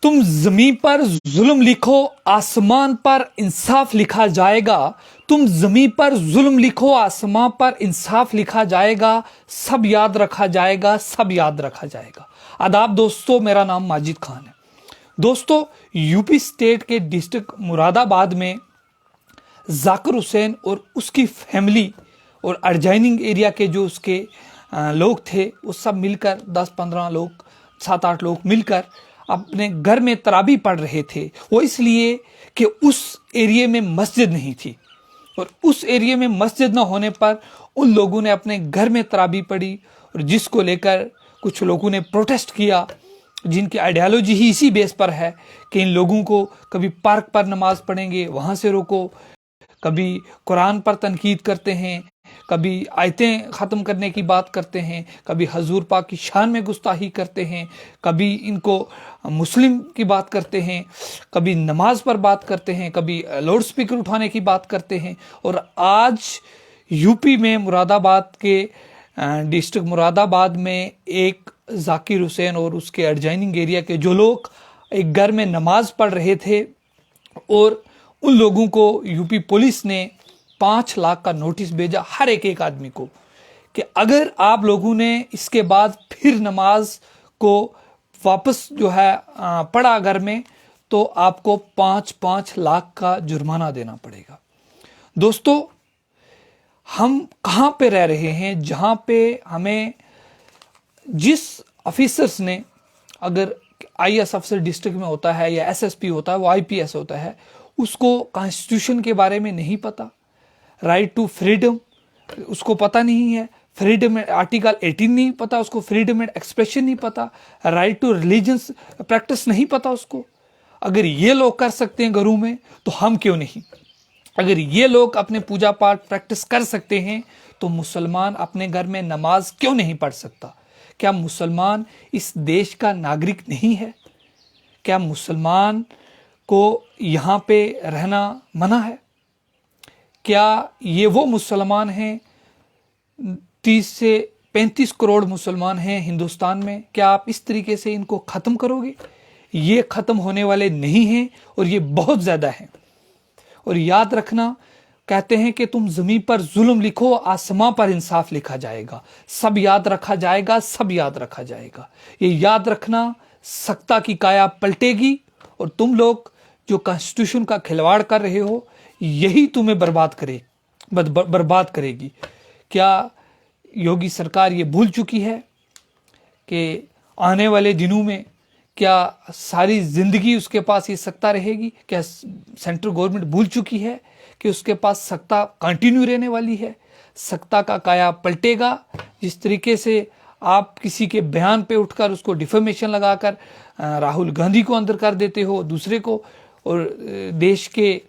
तुम जमीन पर जुल्म लिखो, आसमान पर इंसाफ लिखा जाएगा। तुम जमीन पर जुल्म लिखो, आसमान पर इंसाफ लिखा जाएगा। सब याद रखा जाएगा, सब याद रखा जाएगा। आदाब दोस्तों, मेरा नाम माजिद खान है। दोस्तों, यूपी स्टेट के डिस्ट्रिक्ट मुरादाबाद में जाकिर हुसैन और उसकी फैमिली और एडजॉइनिंग एरिया के जो उसके लोग थे, वो सब मिलकर 10-15 लोग, 7-8 लोग मिलकर अपने घर में तराबी पढ़ रहे थे। वो इसलिए कि उस एरिया में मस्जिद नहीं थी, और उस एरिया में मस्जिद न होने पर उन लोगों ने अपने घर में तराबी पढ़ी, और जिसको लेकर कुछ लोगों ने प्रोटेस्ट किया, जिनकी आइडियोलॉजी ही इसी बेस पर है कि इन लोगों को कभी पार्क पर नमाज पढ़ेंगे वहाँ से रोको, कभी कुरान पर तनकीद करते हैं, कभी आयतें ख़त्म करने की बात करते हैं, कभी हजूर पाक की शान में गुस्ताही करते हैं, कभी इनको मुस्लिम की बात करते हैं, कभी नमाज पर बात करते हैं, कभी लाउड स्पीकर उठाने की बात करते हैं। और आज यूपी में मुरादाबाद के डिस्ट्रिक्ट मुरादाबाद में एक जाकिर हुसैन और उसके एडजॉइनिंग एरिया के जो लोग एक घर में नमाज पढ़ रहे थे, और उन लोगों को यूपी पुलिस ने 5 लाख का नोटिस भेजा हर एक आदमी को कि अगर आप लोगों ने इसके बाद फिर नमाज को वापस जो है पढ़ा घर में, तो आपको 5-5 लाख का जुर्माना देना पड़ेगा। दोस्तों, हम कहाँ पे रह रहे हैं जहाँ पे हमें जिस ऑफिसर्स ने, अगर आईएएस अफसर डिस्ट्रिक्ट में होता है या एसएसपी होता है, वो आईपीएस होता है, उसको कॉन्स्टिट्यूशन के बारे में नहीं पता, राइट टू फ्रीडम उसको पता नहीं है, फ्रीडम आर्टिकल 18 नहीं पता उसको, फ्रीडम एंड एक्सप्रेशन नहीं पता, राइट टू रिलीजियस प्रैक्टिस नहीं पता उसको। अगर ये लोग कर सकते हैं घरों में, तो हम क्यों नहीं? अगर ये लोग अपने पूजा पाठ प्रैक्टिस कर सकते हैं, तो मुसलमान अपने घर में नमाज क्यों नहीं पढ़ सकता? क्या मुसलमान इस देश का नागरिक नहीं है? क्या मुसलमान को यहाँ पे रहना मना है? क्या ये वो मुसलमान हैं? 30 से 35 करोड़ मुसलमान हैं हिंदुस्तान में। क्या आप इस तरीके से इनको ख़त्म करोगे? ये ख़त्म होने वाले नहीं हैं, और ये बहुत ज़्यादा हैं। और याद रखना, कहते हैं कि तुम ज़मीन पर जुल्म लिखो, आसमां पर इंसाफ लिखा जाएगा। सब याद रखा जाएगा, सब याद रखा जाएगा। ये याद रखना, सत्ता की काया पलटेगी, और तुम लोग जो कॉन्स्टिट्यूशन का खिलवाड़ कर रहे हो, यही तुम्हें बर्बाद करेगी। क्या योगी सरकार ये भूल चुकी है कि आने वाले दिनों में क्या सारी ज़िंदगी उसके पास ये सत्ता रहेगी? क्या सेंट्रल गवर्नमेंट भूल चुकी है कि उसके पास सत्ता कंटिन्यू रहने वाली है? सत्ता का काया पलटेगा। जिस तरीके से आप किसी के बयान पे उठकर उसको डिफेमेशन लगाकर राहुल गांधी को अंदर कर देते हो, दूसरे को, और देश के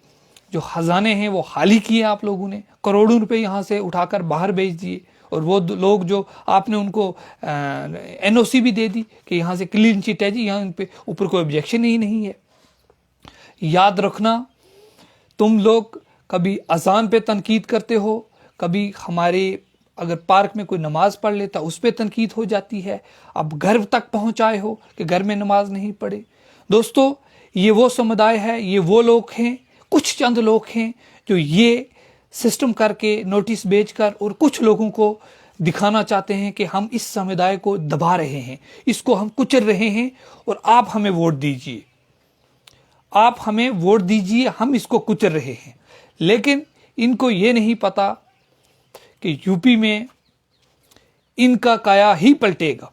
जो खजाने हैं वो खाली किए आप लोगों ने, करोड़ों रुपए यहाँ से उठाकर बाहर भेज दिए, और वो लोग जो आपने उनको एनओसी भी दे दी कि यहाँ से क्लीन चिट है जी, यहाँ इन पे ऊपर कोई ऑब्जेक्शन ही नहीं है। याद रखना, तुम लोग कभी अजान पे तनकीद करते हो, कभी हमारे अगर पार्क में कोई नमाज पढ़ लेता उस पर तनकीद हो जाती है। अब घर तक पहुँचाए हो कि घर में नमाज नहीं पढ़े। दोस्तों, ये वो समुदाय है, ये वो लोग हैं, कुछ चंद लोग हैं जो ये सिस्टम करके, नोटिस भेजकर, और कुछ लोगों को दिखाना चाहते हैं कि हम इस समुदाय को दबा रहे हैं, इसको हम कुचल रहे हैं, और आप हमें वोट दीजिए, आप हमें वोट दीजिए, हम इसको कुचल रहे हैं। लेकिन इनको ये नहीं पता कि यूपी में इनका काया ही पलटेगा,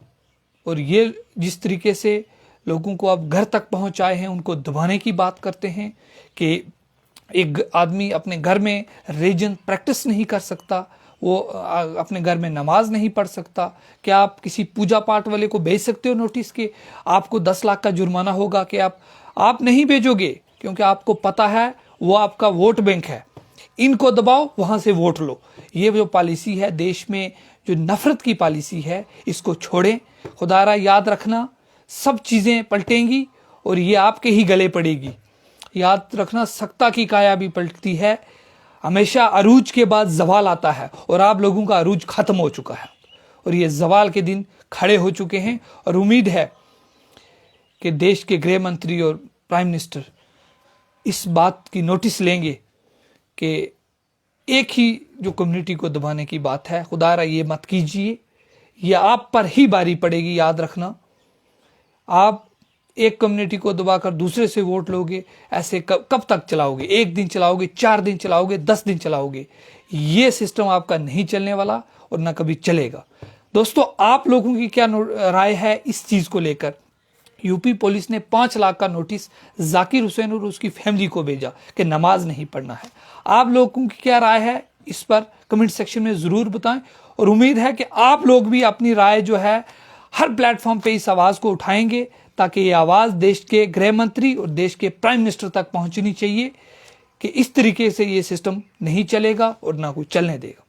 और ये जिस तरीके से लोगों को अब घर तक पहुंचाए हैं, उनको दबाने की बात करते हैं कि एक आदमी अपने घर में रिलीजन प्रैक्टिस नहीं कर सकता, वो अपने घर में नमाज नहीं पढ़ सकता। क्या आप किसी पूजा पाठ वाले को भेज सकते हो नोटिस के आपको 10 लाख का जुर्माना होगा? कि आप नहीं भेजोगे, क्योंकि आपको पता है वो आपका वोट बैंक है। इनको दबाओ, वहाँ से वोट लो। ये जो पॉलिसी है देश में, जो नफरत की पॉलिसी है, इसको छोड़ें। खुदारा याद रखना, सब चीज़ें पलटेंगी और ये आपके ही गले पड़ेगी। याद रखना, सत्ता की काया भी पलटती है। हमेशा अरूज के बाद जवाल आता है, और आप लोगों का अरूज खत्म हो चुका है, और ये जवाल के दिन खड़े हो चुके हैं। और उम्मीद है कि देश के गृह मंत्री और प्राइम मिनिस्टर इस बात की नोटिस लेंगे कि एक ही जो कम्युनिटी को दबाने की बात है, खुदारा ये मत कीजिए, ये आप पर ही बारी पड़ेगी। याद रखना, आप एक कम्युनिटी को दबाकर दूसरे से वोट लोगे, ऐसे कब तक चलाओगे? 1 दिन चलाओगे, 4 दिन चलाओगे, 10 दिन चलाओगे? ये सिस्टम आपका नहीं चलने वाला और ना कभी चलेगा। दोस्तों, आप लोगों की क्या राय है इस चीज को लेकर? यूपी पुलिस ने 5 लाख का नोटिस जाकिर हुसैन और उसकी फैमिली को भेजा कि नमाज नहीं पढ़ना है। आप लोगों की क्या राय है इस पर कमेंट सेक्शन में जरूर बताएं, और उम्मीद है कि आप लोग भी अपनी राय जो है हर प्लेटफॉर्म पे इस आवाज को उठाएंगे, ताकि ये आवाज देश के गृह मंत्री और देश के प्राइम मिनिस्टर तक पहुंचनी चाहिए कि इस तरीके से ये सिस्टम नहीं चलेगा और ना कोई चलने देगा।